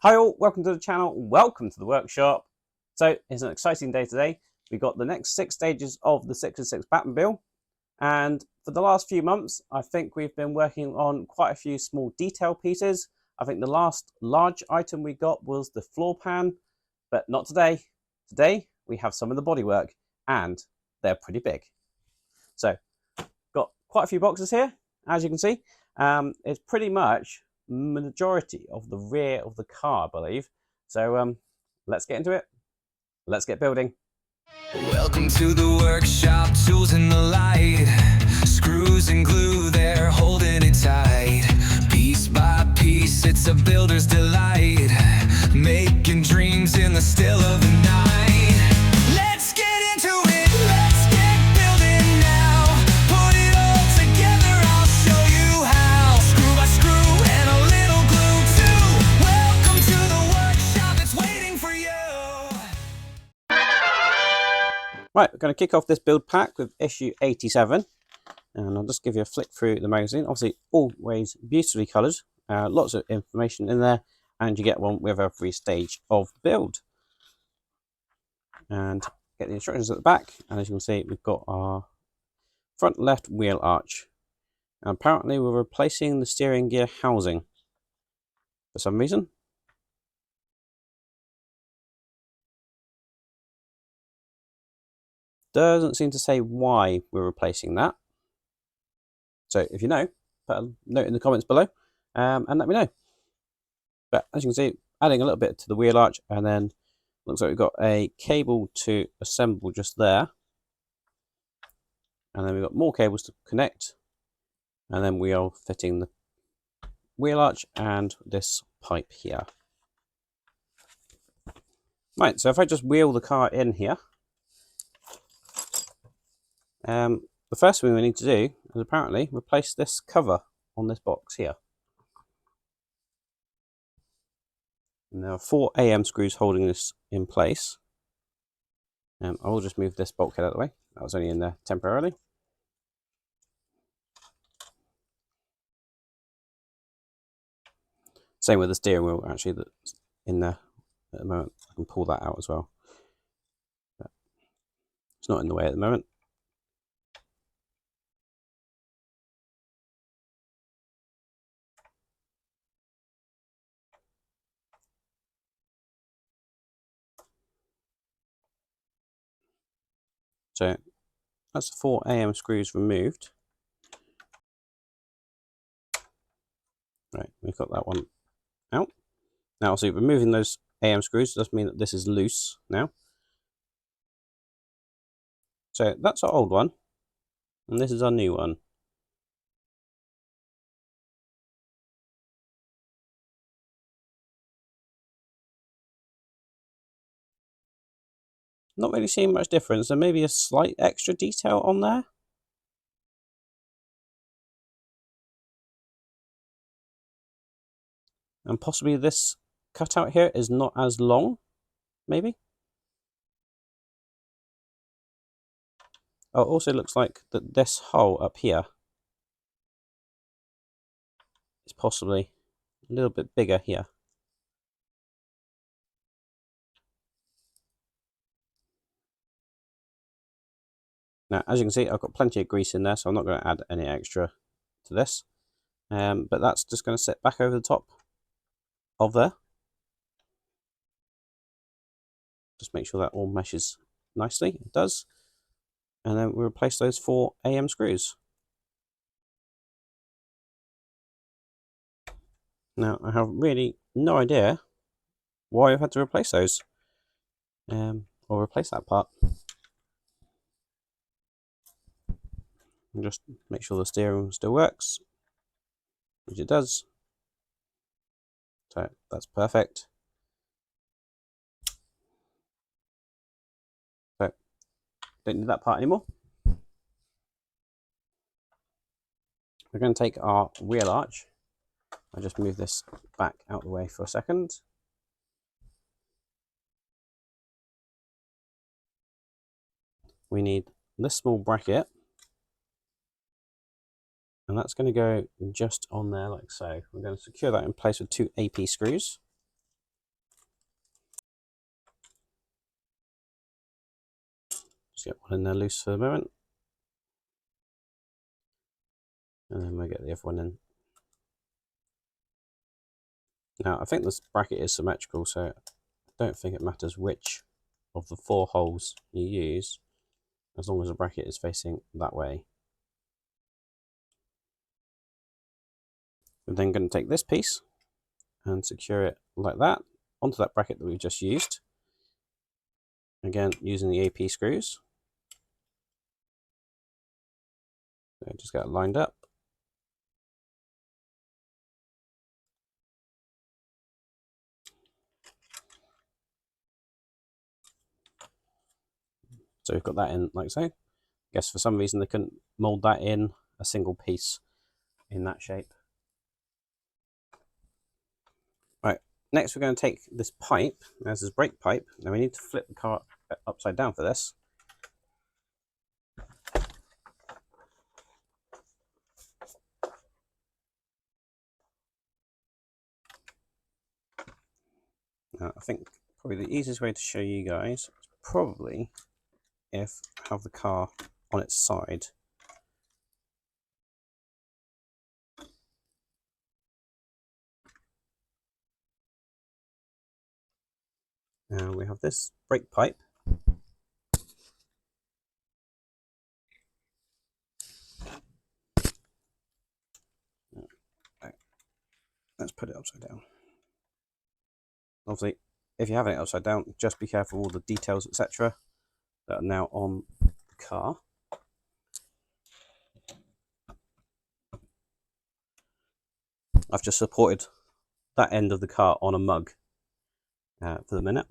Hi all, welcome to the channel, welcome to the workshop. So it's an exciting day today. We've got the next 6 stages of the 6 and 6 Batmobile, and for the last few months I think we've been working on quite a few small detail pieces. I think the last large item we got was the floor pan, but not today. Today we have some of the bodywork and they're pretty big. So got quite a few boxes here, as you can see. It's pretty much majority of the rear of the car, I believe. So let's get into it. Let's get building. Welcome to the workshop, tools in the light, screws and glue, they're holding it tight. Piece by piece, it's a builder's delight, making dreams in the still of the night. Let's get into it, let's get building now. Put it all together, I'll show you how. Screw by screw and a little glue too. Welcome to the workshop, it's waiting for you. Right, we're going to kick off this build pack with issue 87. And I'll just give you a flick through the magazine. Obviously, always beautifully coloured. Lots of information in there. And you get one with every stage of build. And get the instructions at the back. And as you can see, we've got our front left wheel arch. And apparently, we're replacing the steering gear housing for some reason. Doesn't seem to say why we're replacing that. So if you know, put a note in the comments below and let me know. But as you can see, adding a little bit to the wheel arch, and then looks like we've got a cable to assemble just there. And then we've got more cables to connect. And then we are fitting the wheel arch and this pipe here. Right, so if I just wheel the car in here, the first thing we need to do is apparently replace this cover on this box here. And there are 4 AM screws holding this in place. I will just move this bulkhead out of the way. That was only in there temporarily. Same with the steering wheel, actually, that's in there at the moment. I can pull that out as well. But it's not in the way at the moment. So that's the 4 AM screws removed. Right, we've got that one out. Now, obviously, removing those AM screws does mean that this is loose now. So that's our old one, and this is our new one. Not really seeing much difference. There may be a slight extra detail on there. And possibly this cutout here is not as long, maybe. Oh, it also looks like that this hole up here is possibly a little bit bigger here. Now, as you can see, I've got plenty of grease in there, so I'm not going to add any extra to this. But that's just going to sit back over the top of there. Just make sure that all meshes nicely. It does. And then we replace those 4 AM screws. Now, I have really no idea why I've had to replace those. Or replace that part. And just make sure the steering still works, which it does. So that's perfect. So don't need that part anymore. We're going to take our wheel arch. I'll just move this back out of the way for a second. We need this small bracket, and that's going to go just on there like so. We're going to secure that in place with 2 AP screws. Just get one in there loose for the moment. And then we'll get the other one in. Now, I think this bracket is symmetrical, so I don't think it matters which of the 4 holes you use, as long as the bracket is facing that way. We're then going to take this piece and secure it like that onto that bracket that we've just used. Again, using the AP screws. So just get it lined up. So we've got that in like so. I guess for some reason they couldn't mold that in a single piece in that shape. Right, next we're going to take this pipe. There's this brake pipe. Now we need to flip the car upside down for this. Now, I think probably the easiest way to show you guys is probably if I have the car on its side. Now we have this brake pipe. Right. Let's put it upside down. Obviously, if you're having it upside down, just be careful of all the details, etc., that are now on the car. I've just supported that end of the car on a mug for the minute.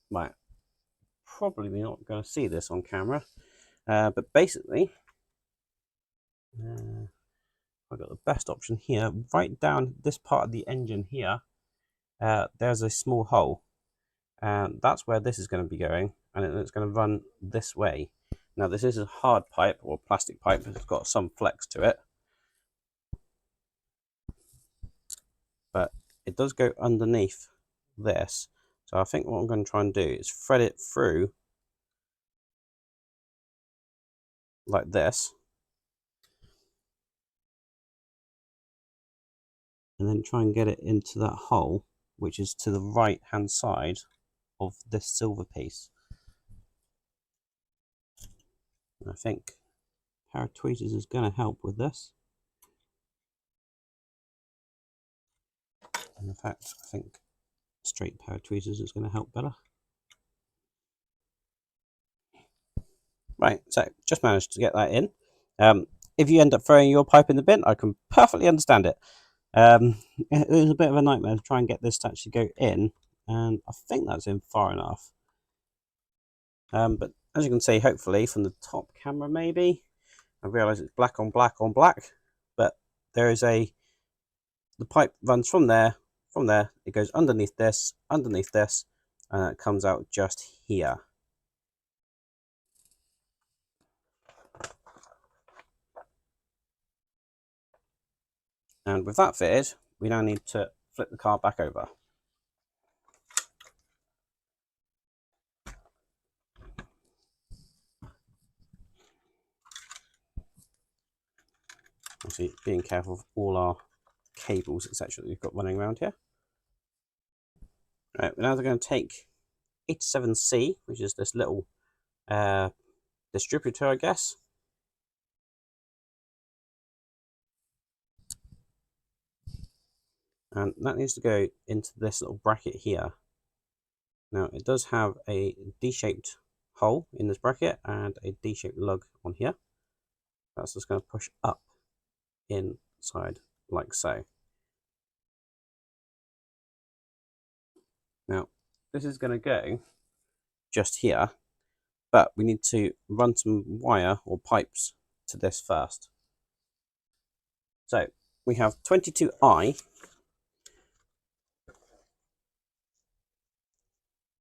Right, probably not going to see this on camera, but basically, I've got the best option here. Right down this part of the engine here, there's a small hole, and that's where this is going to be going, and it's going to run this way. Now this is a hard pipe or plastic pipe, it's got some flex to it, but it does go underneath this. So I think what I'm going to try and do is thread it through like this, and then try and get it into that hole, which is to the right hand side of this silver piece. And I think a pair of tweezers is going to help with this. And in fact, I think a straight pair of tweezers is going to help better. Right, so just managed to get that in. If you end up throwing your pipe in the bin, I can perfectly understand it. It was a bit of a nightmare to try and get this to actually go in, and I think that's in far enough. But as you can see, hopefully from the top camera, maybe I realise it's black on black on black, but there is the pipe runs from there, it goes underneath this, and it comes out just here. And with that fitted, we now need to flip the car back over. Obviously, being careful of all our cables, etc., that we've got running around here. Right, now they're going to take 87C, which is this little distributor, I guess. And that needs to go into this little bracket here. Now, it does have a D-shaped hole in this bracket and a D-shaped lug on here. That's just going to push up inside like so. Now, this is going to go just here, but we need to run some wire or pipes to this first. So we have 22I,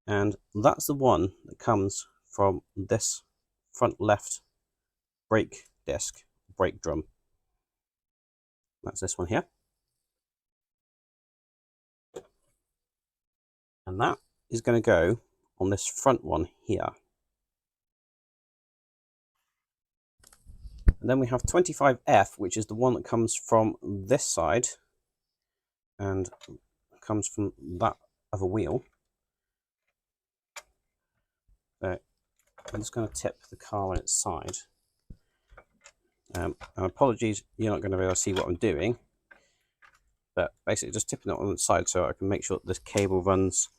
and that's the one that comes from this front left brake disc, brake drum. That's this one here. And that is going to go on this front one here. And then we have 25F, which is the one that comes from this side and comes from that other wheel. So I'm just going to tip the car on its side. And apologies, you're not going to be able to see what I'm doing, but basically just tipping it on its side so I can make sure that this cable runs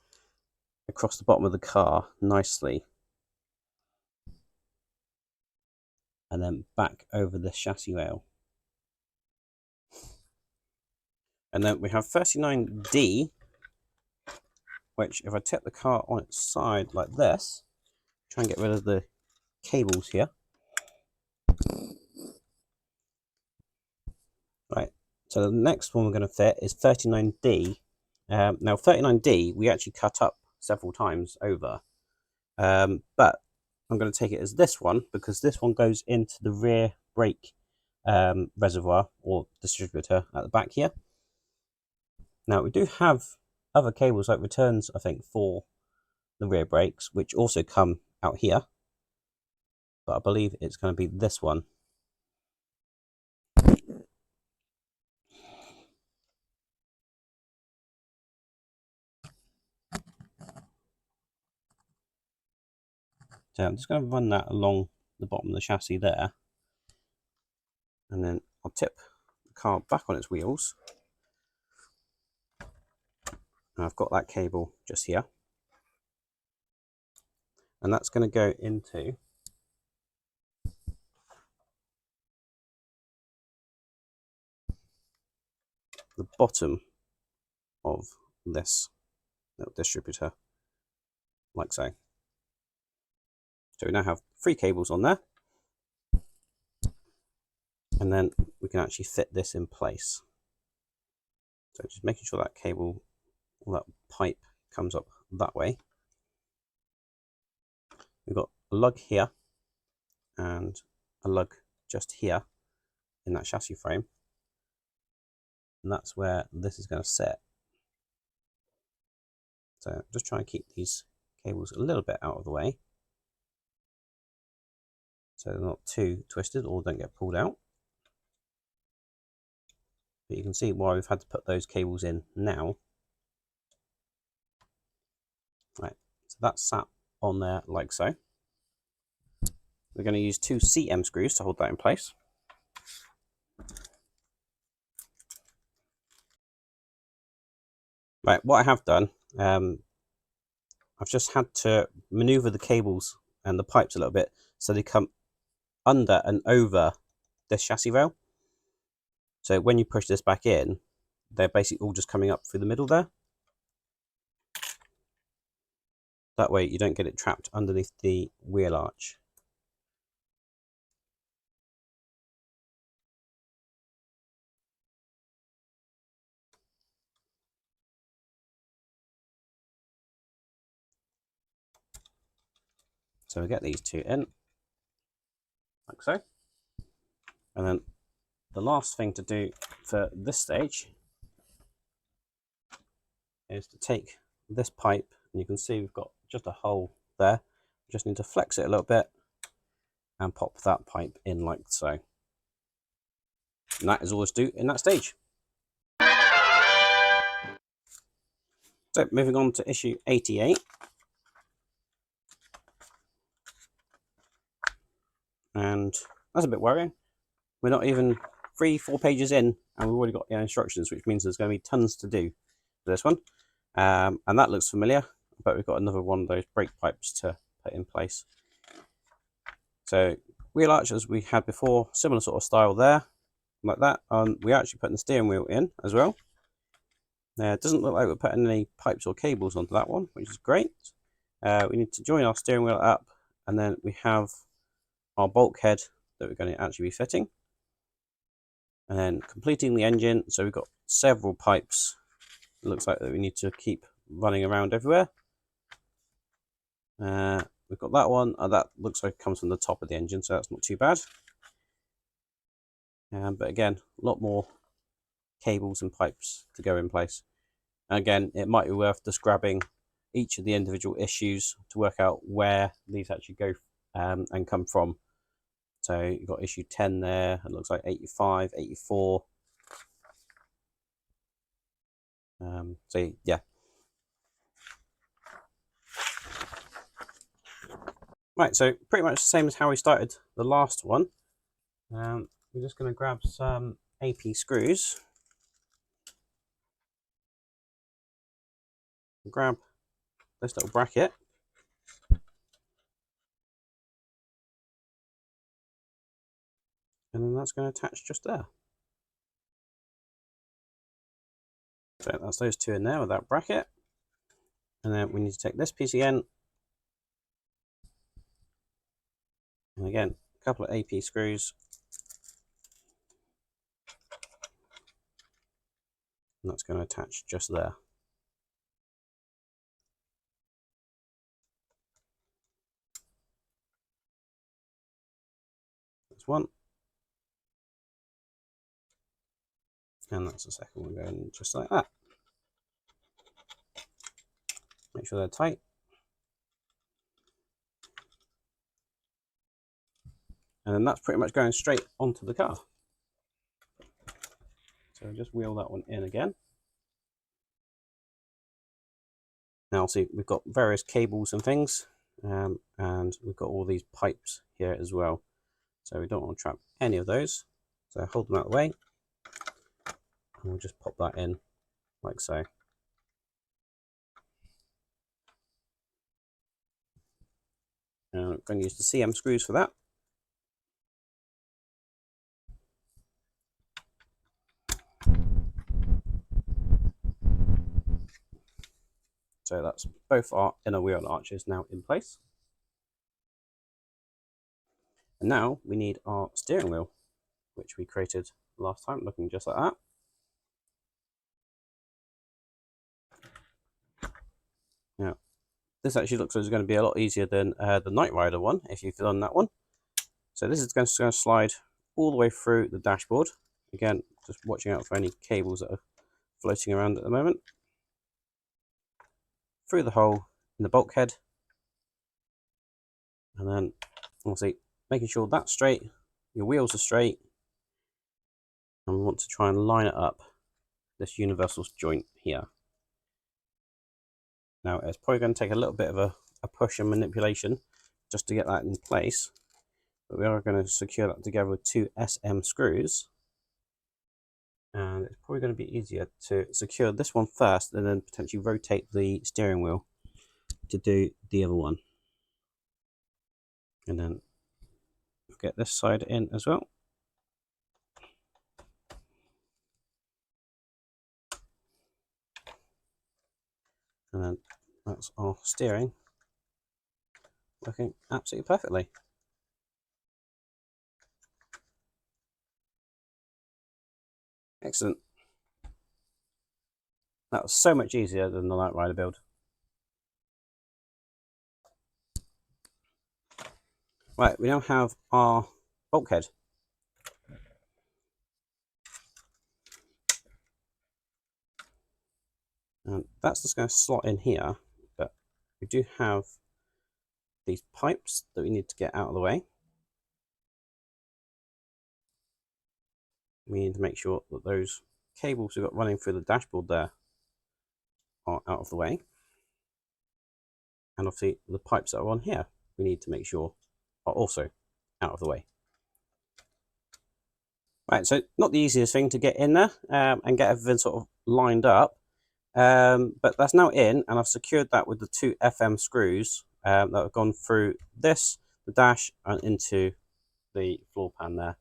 across the bottom of the car nicely, and then back over the chassis rail. And then we have 39D, which if I tip the car on its side like this, try and get rid of the cables here. Right, so the next one we're going to fit is 39D. Now 39D we actually cut up several times over, but I'm going to take it as this one because this one goes into the rear brake reservoir or distributor at the back here. Now we do have other cables like returns, I think, for the rear brakes, which also come out here, but I believe it's going to be this one. So I'm just going to run that along the bottom of the chassis there, and then I'll tip the car back on its wheels. And I've got that cable just here, and that's going to go into the bottom of this little distributor, like so. So we now have 3 cables on there, and then we can actually fit this in place. So just making sure that cable, or that pipe, comes up that way. We've got a lug here and a lug just here in that chassis frame, and that's where this is going to sit. So just try and keep these cables a little bit out of the way so they're not too twisted or don't get pulled out. But you can see why we've had to put those cables in now. Right, so that's sat on there like so. We're going to use 2 CM screws to hold that in place. Right, what I have done, I've just had to maneuver the cables and the pipes a little bit so they come under and over this chassis rail. So when you push this back in, they're basically all just coming up through the middle there. That way you don't get it trapped underneath the wheel arch. So we get these 2 in, like so. And then the last thing to do for this stage is to take this pipe, and you can see we've got just a hole there. We just need to flex it a little bit and pop that pipe in like so. And that is all to do in that stage. So moving on to issue 88. And that's a bit worrying. We're not even 3-4 pages in and we've already got the instructions, which means there's going to be tons to do for this one. And that looks familiar, but we've got another one of those brake pipes to put in place. So wheel arch as we had before, similar sort of style there, like that. We're actually putting the steering wheel in as well. It doesn't look like we're putting any pipes or cables onto that one, which is great. We need to join our steering wheel up, and then we have our bulkhead that we're going to actually be fitting. And then completing the engine, so we've got several pipes, it looks like, that we need to keep running around everywhere. We've got that one, that looks like it comes from the top of the engine, so that's not too bad. But again, a lot more cables and pipes to go in place. And again, it might be worth just grabbing each of the individual issues to work out where these actually go and come from. So you've got issue 10 there, it looks like 85, 84. So yeah. Right, so pretty much the same as how we started the last one. We're just going to grab some AP screws. Grab this little bracket. And then that's going to attach just there. So that's those two in there with that bracket. And then we need to take this piece again. And again, a couple of AP screws. And that's going to attach just there. That's one. And that's the second one going just like that. Make sure they're tight. And then that's pretty much going straight onto the car. So just wheel that one in again. Now see, we've got various cables and things, and we've got all these pipes here as well. So we don't want to trap any of those. So hold them out of the way, and we'll just pop that in like so. And I'm going to use the CM screws for that. So that's both our inner wheel arches now in place. And now we need our steering wheel, which we created last time, looking just like that. Now, this actually looks like it's going to be a lot easier than the Knight Rider one, if you've done that one. So this is going to slide all the way through the dashboard. Again, just watching out for any cables that are floating around at the moment. Through the hole in the bulkhead. And then, obviously, making sure that's straight, your wheels are straight. And we want to try and line it up, this universal joint here. Now, it's probably going to take a little bit of a push and manipulation just to get that in place. But we are going to secure that together with two SM screws. And it's probably going to be easier to secure this one first and then potentially rotate the steering wheel to do the other one. And then get this side in as well. And then that's our steering working absolutely perfectly. Excellent. That was so much easier than the Knight Rider build. Right, we now have our bulkhead. And that's just going to slot in here, but we do have these pipes that we need to get out of the way. We need to make sure that those cables we've got running through the dashboard there are out of the way. And obviously the pipes that are on here, we need to make sure are also out of the way. Right, so not the easiest thing to get in there and get everything sort of lined up. But that's now in, and I've secured that with the two FM screws that have gone through this, the dash, and into the floor pan there.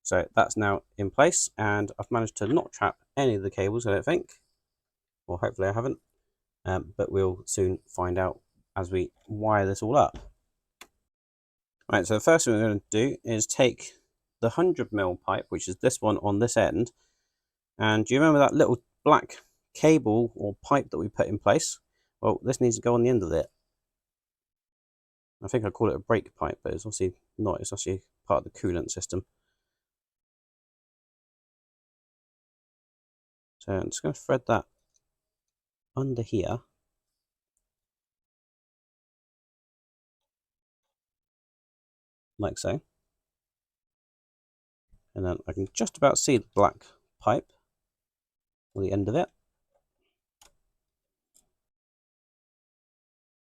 So that's now in place, and I've managed to not trap any of the cables, I don't think. Well, hopefully I haven't. But we'll soon find out as we wire this all up. Right, so the first thing we're going to do is take the 100mm pipe, which is this one on this end. And do you remember that little black cable or pipe that we put in place? Well, this needs to go on the end of it. I think I call it a brake pipe, but it's obviously not. It's actually part of the coolant system. So I'm just going to thread that under here. like so. And then I can just about see the black pipe on the end of it.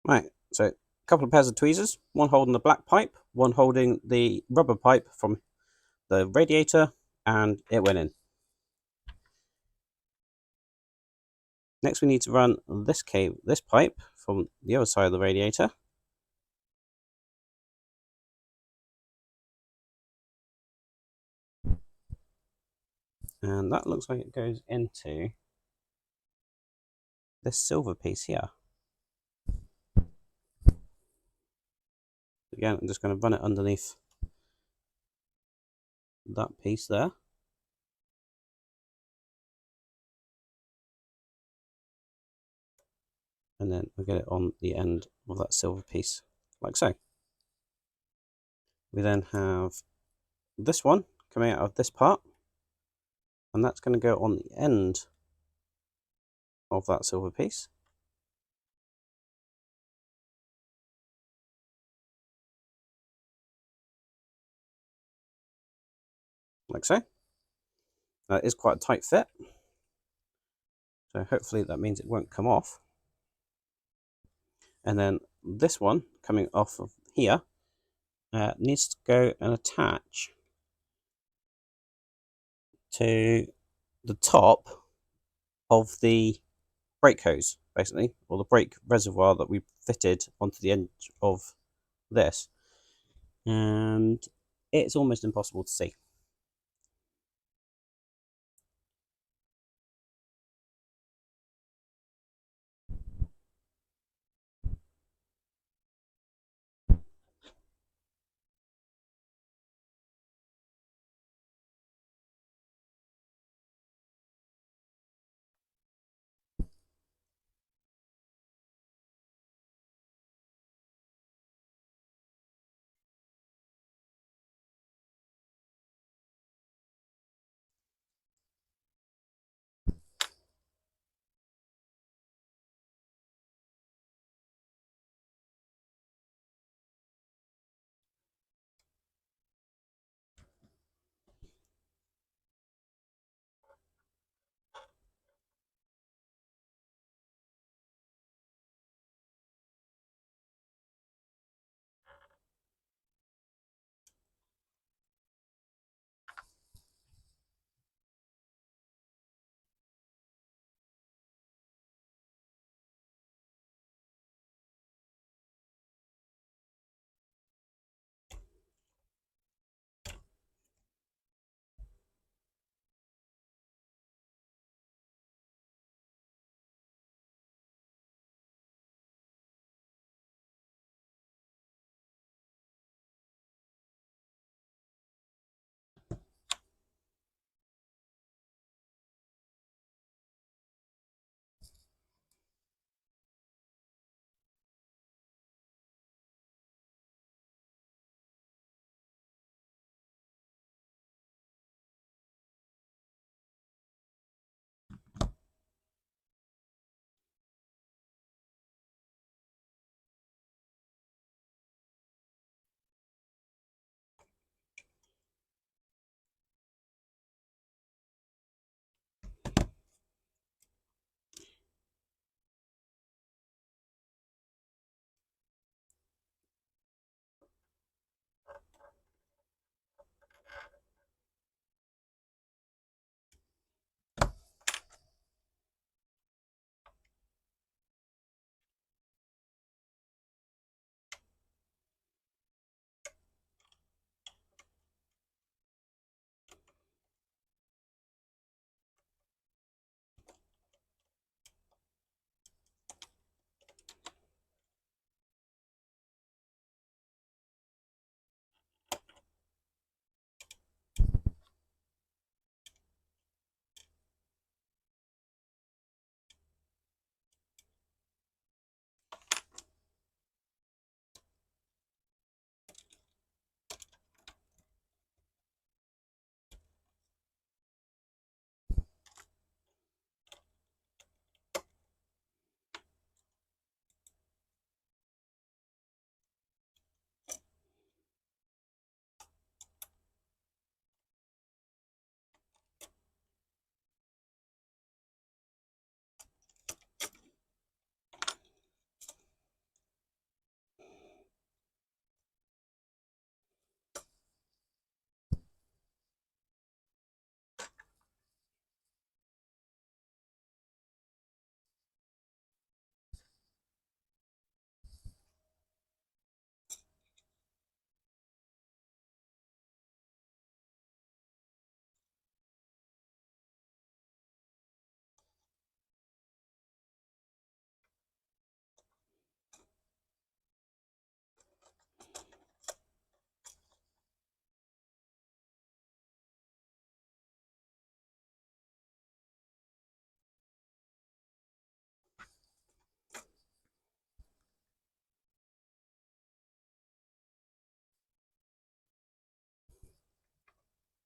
Right, so a couple of pairs of tweezers, one holding the black pipe, one holding the rubber pipe from the radiator, and it went in. Next we need to run this pipe from the other side of the radiator. And that looks like it goes into this silver piece here. Again, I'm just going to run it underneath that piece there. And then we'll get it on the end of that silver piece, like so. We then have this one coming out of this part, and that's going to go on the end of that silver piece. Like so. That is quite a tight fit, so hopefully that means it won't come off. And then this one coming off of here needs to go and attach to the top of the brake hose, basically, or the brake reservoir that we fitted onto the end of this. And it's almost impossible to see.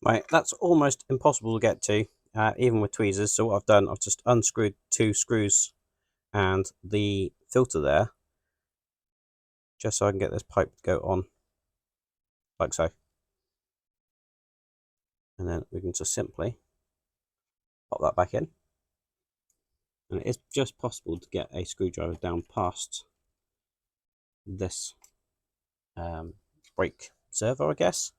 Right, that's almost impossible to get to, even with tweezers. So what I've done, I've just unscrewed 2 screws and the filter there, just so I can get this pipe to go on, like so. And then we can just simply pop that back in. And it is just possible to get a screwdriver down past this brake servo, I guess.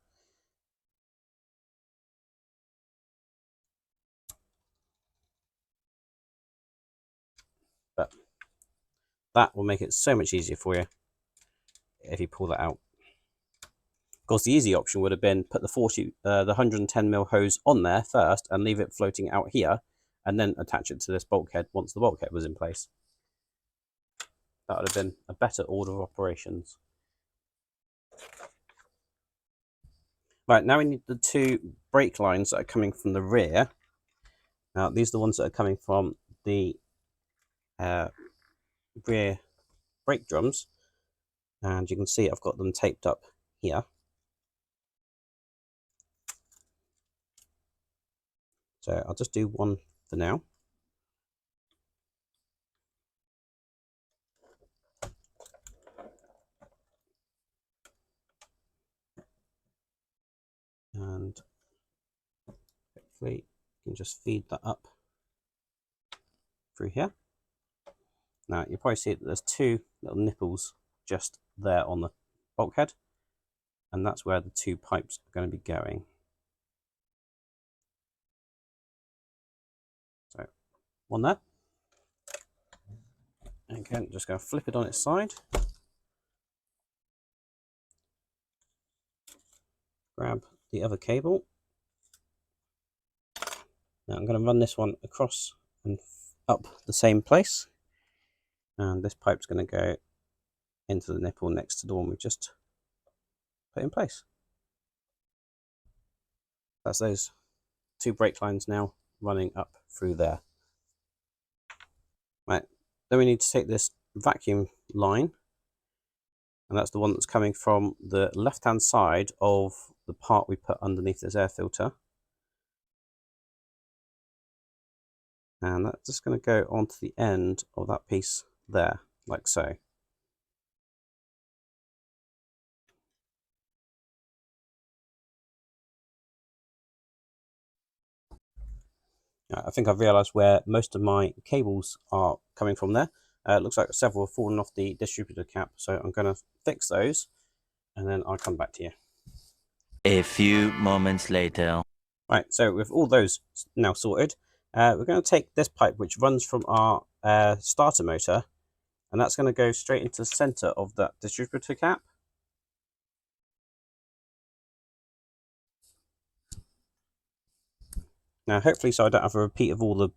But that will make it so much easier for you if you pull that out. Of course, the easy option would have been put the 110mm hose on there first and leave it floating out here, and then attach it to this bulkhead once the bulkhead was in place. That would have been a better order of operations. Right, now we need the 2 brake lines that are coming from the rear. Now, these are the ones that are coming from the rear brake drums, and you can see I've got them taped up here. So I'll just do one for now. And hopefully you can just feed that up through here. Now you probably see that there's 2 little nipples just there on the bulkhead, and that's where the 2 pipes are going to be going. So one there. And again, just going to flip it on its side. Grab the other cable. Now I'm going to run this one across and up the same place. And this pipe's going to go into the nipple next to the one we just put in place. That's those 2 brake lines now running up through there. Right, then we need to take this vacuum line, and that's the one that's coming from the left-hand side of the part we put underneath this air filter. And that's just going to go onto the end of that piece there, like so. I think I've realised where most of my cables are coming from there. It looks like several have fallen off the distributor cap, so I'm going to fix those and then I'll come back to you. A few moments later. Right, so with all those now sorted, we're going to take this pipe which runs from our starter motor, and that's going to go straight into the centre of that distributor cap. Now hopefully, so I don't have a repeat of all the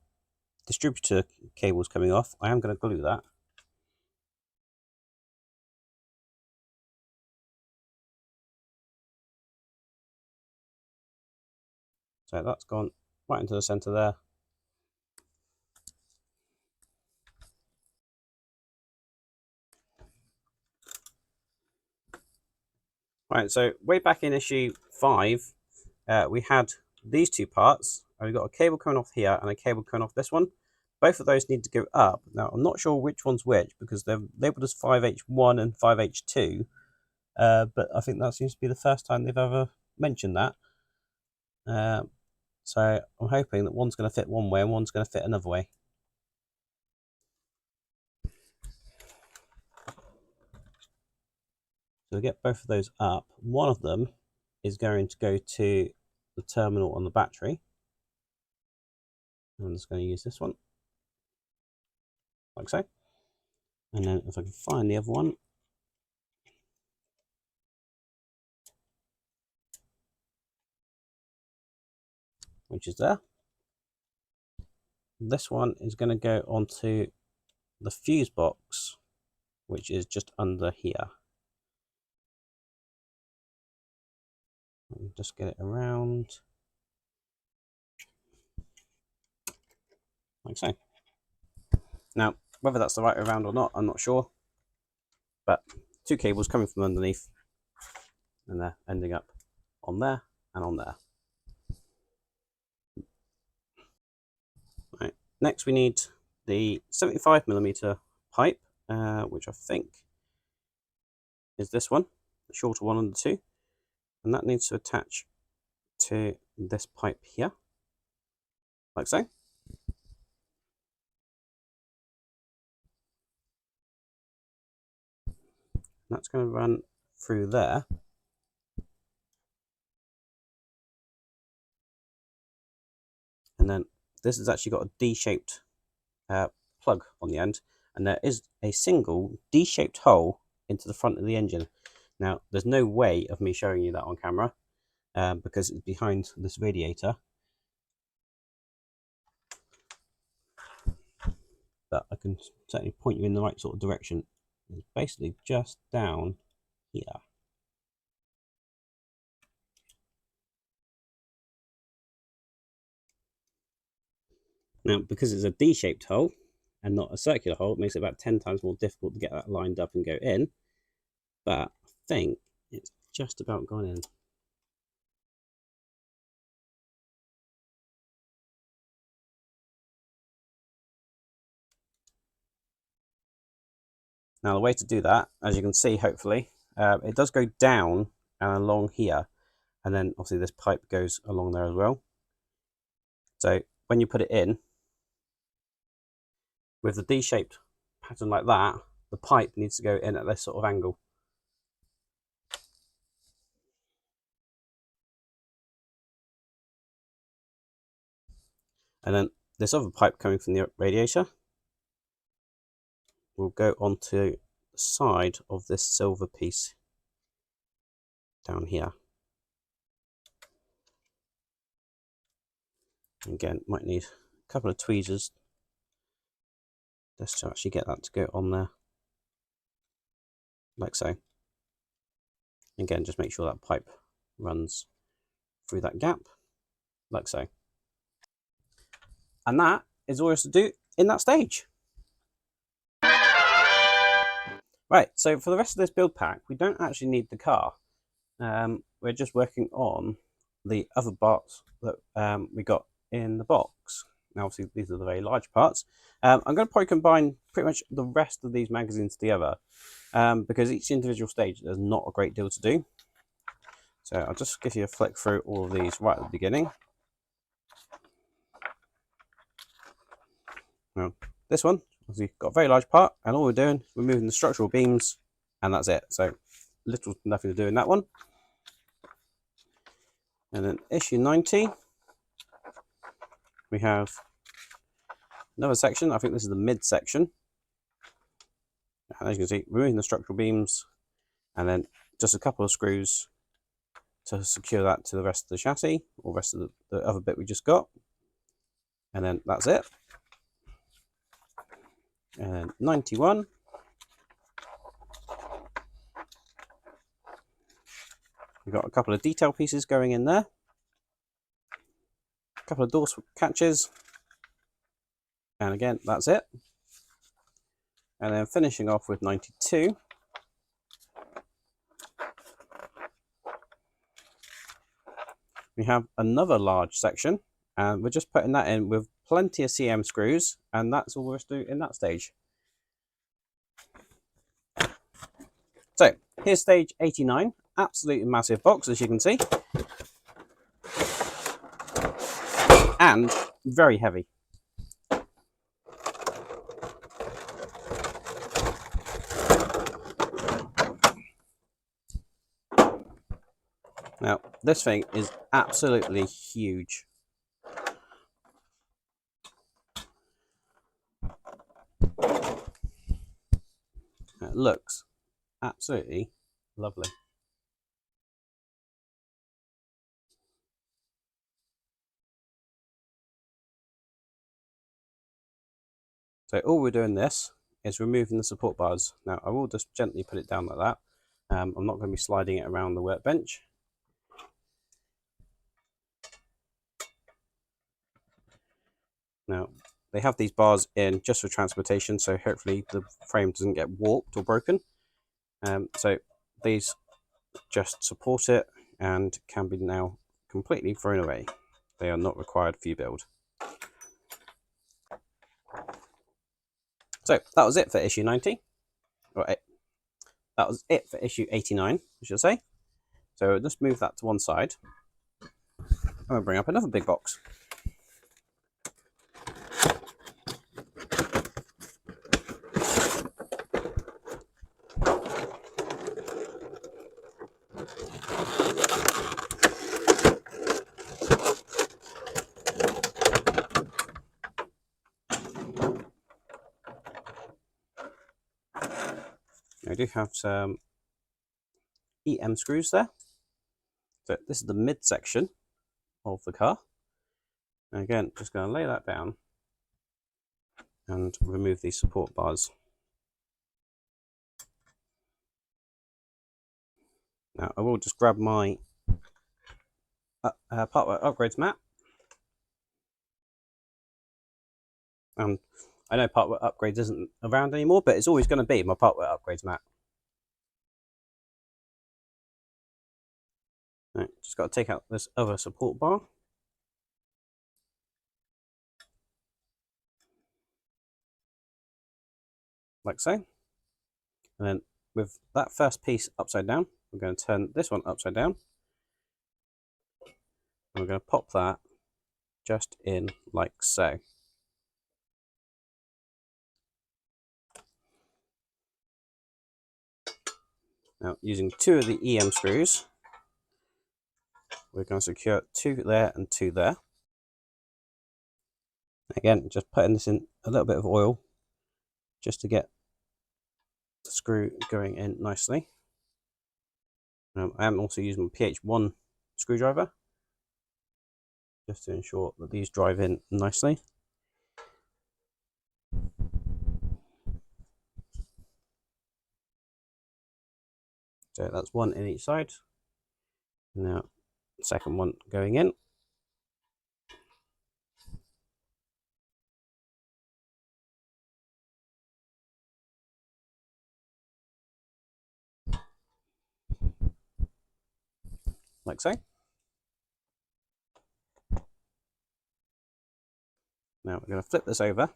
distributor cables coming off, I am going to glue that. So that's gone right into the centre there. Right, so way back in issue 5, we had these 2 parts. We've got a cable coming off here and a cable coming off this one. Both of those need to go up. Now, I'm not sure which one's which because they're labelled as 5H1 and 5H2, but I think that seems to be the first time they've ever mentioned that. So I'm hoping that one's going to fit one way and one's going to fit another way. So to get both of those up, one of them is going to go to the terminal on the battery. I'm just going to use this one, like so. And then if I can find the other one, which is there, this one is going to go onto the fuse box, which is just under here. Just get it around, like so. Now, whether that's the right way around or not, I'm not sure, but 2 cables coming from underneath, and they're ending up on there and on there. next we need the 75mm pipe, which I think is this one, the shorter one of the two, and that needs to attach to this pipe here, like so. That's going to run through there. And then this has actually got a D-shaped plug on the end, and there is a single D-shaped hole into the front of the engine. Now, there's no way of me showing you that on camera because it's behind this radiator. But I can certainly point you in the right sort of direction. It's basically just down here. Now, because it's a D-shaped hole and not a circular hole, it makes it about 10 times more difficult to get that lined up and go in. But I think it's just about gone in. Now, the way to do that, as you can see, hopefully, it does go down and along here, and then obviously this pipe goes along there as well. So when you put it in, with the D-shaped pattern like that, the pipe needs to go in at this sort of angle. And then this other pipe coming from the radiator will go onto the side of this silver piece down here. Again, might need a couple of tweezers just to actually get that to go on there, like so. Again, just make sure that pipe runs through that gap, like so. And that is all there is to do in that stage. Right, so for the rest of this build pack, we don't actually need the car. We're just working on the other parts that we got in the box. Now, obviously, these are the very large parts. I'm going to probably combine pretty much the rest of these magazines together because each individual stage there's not a great deal to do. So I'll just give you a flick through all of these right at the beginning. Now, this one, obviously, got a very large part, and all we're doing is removing the structural beams, and that's it. So little to nothing to do in that one. And then issue 90, we have another section. I think this is the mid section. And as you can see, removing the structural beams, and then just a couple of screws to secure that to the rest of the chassis, or rest of the other bit we just got. And then that's it. And then 91. We've got a couple of detail pieces going in there. A couple of door catches. And again, that's it. And then finishing off with 92. We have another large section, and we're just putting that in with plenty of CM screws, and that's all there is to do in that stage. So here's stage 89, absolutely massive box, as you can see, and very heavy. Now, this thing is absolutely huge. It looks absolutely lovely. So all we're doing this is removing the support bars. Now, I will just gently put it down like that. I'm not going to be sliding it around the workbench. Now, they have these bars in just for transportation, so hopefully the frame doesn't get warped or broken. So these just support it and can be now completely thrown away. They are not required for your build. So that was it for issue 90. Right, that was it for issue 89, I should say. So just move that to one side. I'm going to bring up another big box. I do have some EM screws there. So this is the midsection of the car. And again, just going to lay that down and remove these support bars. Now I will just grab my partwork upgrades mat. And I know partwork upgrades isn't around anymore, but it's always going to be my partwork upgrades mat. Right, just got to take out this other support bar. Like so. And then with that first piece upside down, we're going to turn this one upside down. And we're going to pop that just in like so. Now, using two of the EM screws, we're going to secure two there and two there. Again, just putting this in a little bit of oil just to get the screw going in nicely. I am also using my PH1 screwdriver just to ensure that these drive in nicely. So that's one in each side. Now, second one going in. Like so. Now we're going to flip this over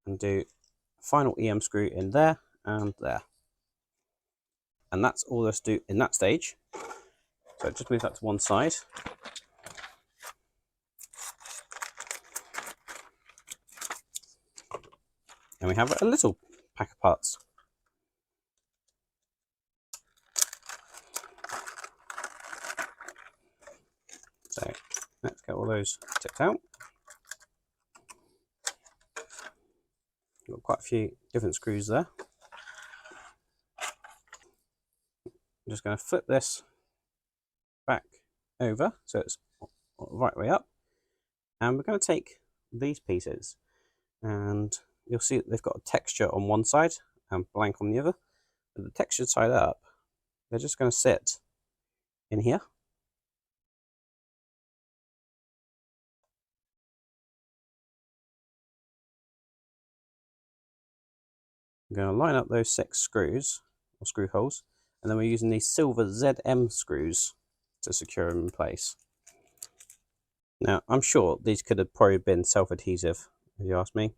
and do a final EM screw in there and there. And that's all there's to do in that stage. So just move that to one side. And we have a little pack of parts. So let's get all those tipped out. Got quite a few different screws there. I'm just going to flip this back over so it's the right way up. And we're going to take these pieces, and you'll see that they've got a texture on one side and blank on the other. But the textured side up, they're just going to sit in here. I'm going to line up those 6 screws or screw holes, and then we're using these silver ZM screws to secure them in place. Now, I'm sure these could have probably been self-adhesive, if you ask me.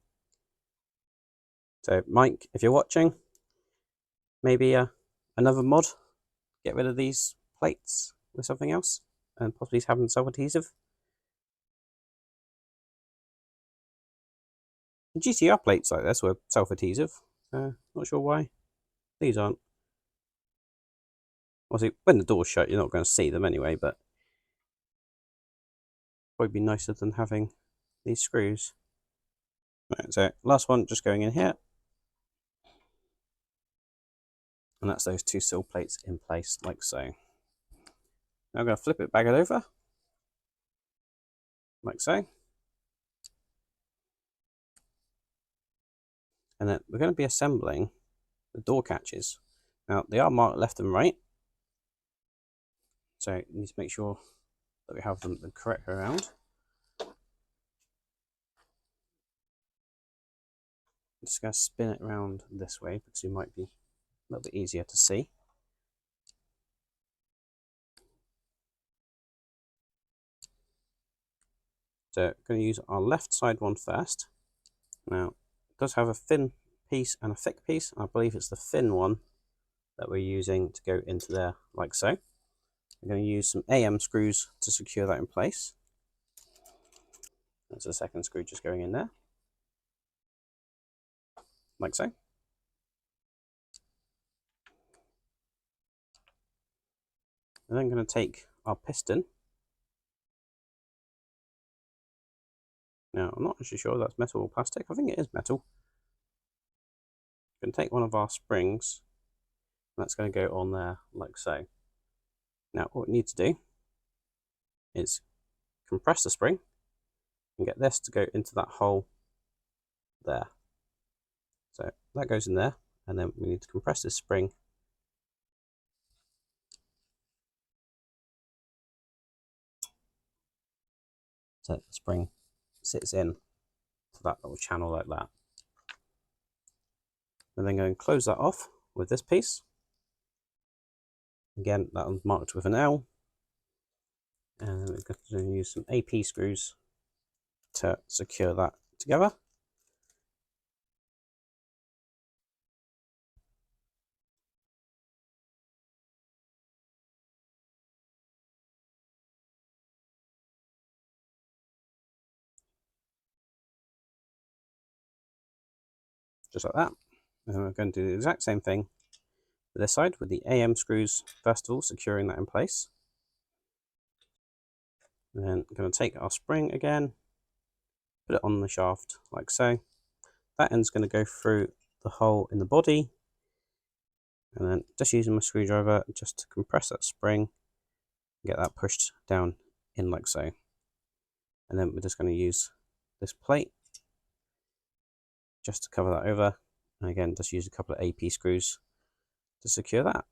So, Mike, if you're watching, maybe another mod, get rid of these plates with something else, and possibly have them self-adhesive. The GTR plates like this were self-adhesive. Not sure why these aren't. Obviously, when the door's shut, you're not going to see them anyway, but probably be nicer than having these screws. Right, so last one just going in here. And that's those 2 sill plates in place, like so. Now I'm going to flip it back over, like so. And then we're going to be assembling the door catches. Now, they are marked left and right. So you need to make sure that we have them the correct way around. I'm just going to spin it around this way because it might be a little bit easier to see. So I'm going to use our left side one first. Now, does have a thin piece and a thick piece. I believe it's the thin one that we're using to go into there, like so. I'm going to use some AM screws to secure that in place. There's a second screw just going in there, like so. And then I'm going to take our piston. Now, I'm not actually sure if that's metal or plastic. I think it is metal. I'm going to take one of our springs, and that's going to go on there, like so. Now, what we need to do is compress the spring and get this to go into that hole there. So that goes in there, and then we need to compress this spring so the spring sits in to that little channel like that. And then go and close that off with this piece. Again, that one's marked with an L. And we're going to use some AP screws to secure that together. Just like that. And then we're going to do the exact same thing to this side with the AM screws, first of all, securing that in place. And then I'm going to take our spring again, put it on the shaft like so. That end's going to go through the hole in the body, and then just using my screwdriver just to compress that spring, get that pushed down in like so. And then we're just going to use this plate just to cover that over, and again just use a couple of AP screws to secure that.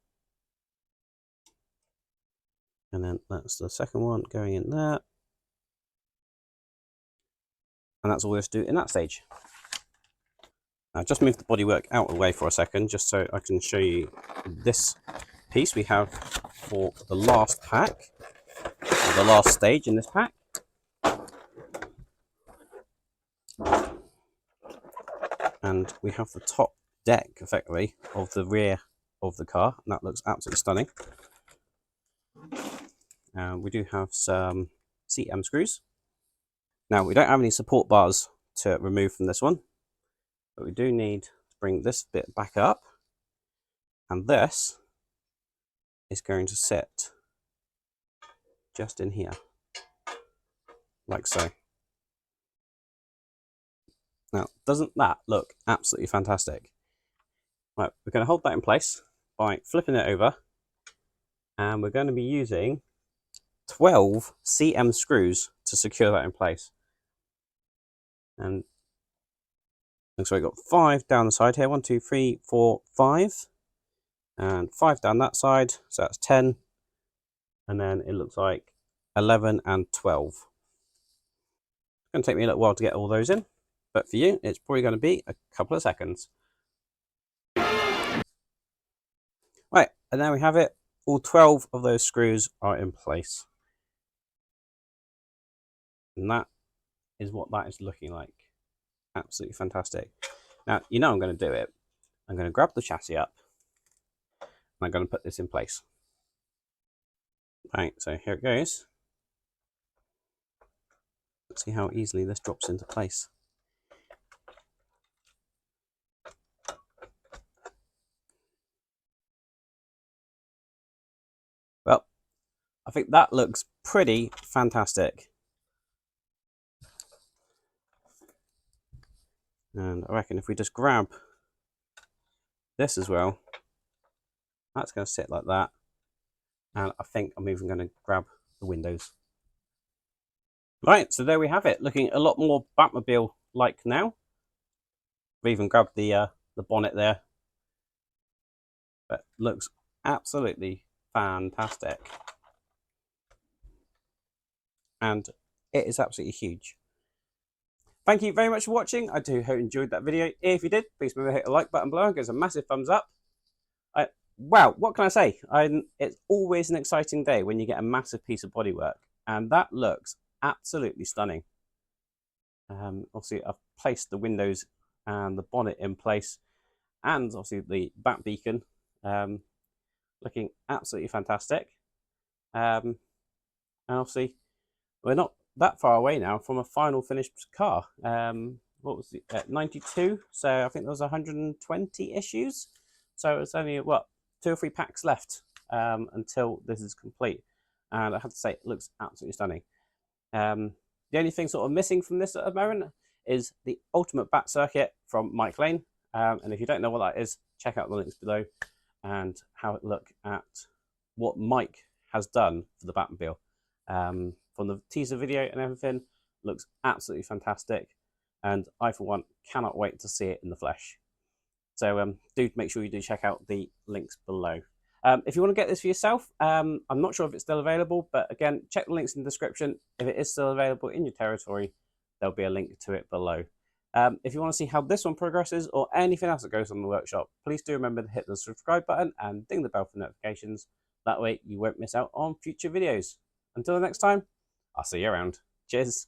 And then that's the second one going in there, and that's all we have to do in that stage. Now just move the bodywork out of the way for a second just so I can show you this piece we have for the last pack, or the last stage in this pack. And we have the top deck effectively of the rear of the car, and that looks absolutely stunning. We do have some CM screws. Now we don't have any support bars to remove from this one, but we do need to bring this bit back up, and this is going to sit just in here, like so. Now, doesn't that look absolutely fantastic? Right, we're going to hold that in place by flipping it over, and we're going to be using 12 CM screws to secure that in place. And so we've got 5 down the side here, 1, 2, 3, 4, 5, and 5 down that side, so that's 10, and then it looks like 11 and 12. It's going to take me a little while to get all those in, but for you, it's probably going to be a couple of seconds. Right, and there we have it. All 12 of those screws are in place. And that is what that is looking like. Absolutely fantastic. Now, you know I'm going to do it. I'm going to grab the chassis up, and I'm going to put this in place. Right, so here it goes. Let's see how easily this drops into place. Well, I think that looks pretty fantastic. And I reckon if we just grab this as well, that's going to sit like that. And I think I'm even going to grab the windows. Right, so there we have it, looking a lot more Batmobile-like now. I've even grabbed the bonnet there. But looks absolutely fantastic. And it is absolutely huge. Thank you very much for watching. I do hope you enjoyed that video. If you did, please remember to hit the like button below and give us a massive thumbs up. Wow, what can I say? It's always an exciting day when you get a massive piece of bodywork, and that looks absolutely stunning. Obviously, I've placed the windows and the bonnet in place, and obviously the bat beacon looking absolutely fantastic. And obviously we're not that far away now from a final finished car. What was it, 92? So I think there was 120 issues. So it's only, what, 2 or 3 packs left until this is complete. And I have to say, it looks absolutely stunning. The only thing sort of missing from this at the moment is the ultimate bat circuit from Mike Lane. And if you don't know what that is, check out the links below and have a look at what Mike has done for the Batmobile. From the teaser video and everything, looks absolutely fantastic, and I for one cannot wait to see it in the flesh. So do make sure you do check out the links below. If you want to get this for yourself, I'm not sure if it's still available, but again, check the links in the description. If it is still available in your territory, there'll be a link to it below. If you want to see how this one progresses or anything else that goes on in the workshop, please do remember to hit the subscribe button and ding the bell for notifications. That way you won't miss out on future videos. Until the next time, I'll see you around. Cheers.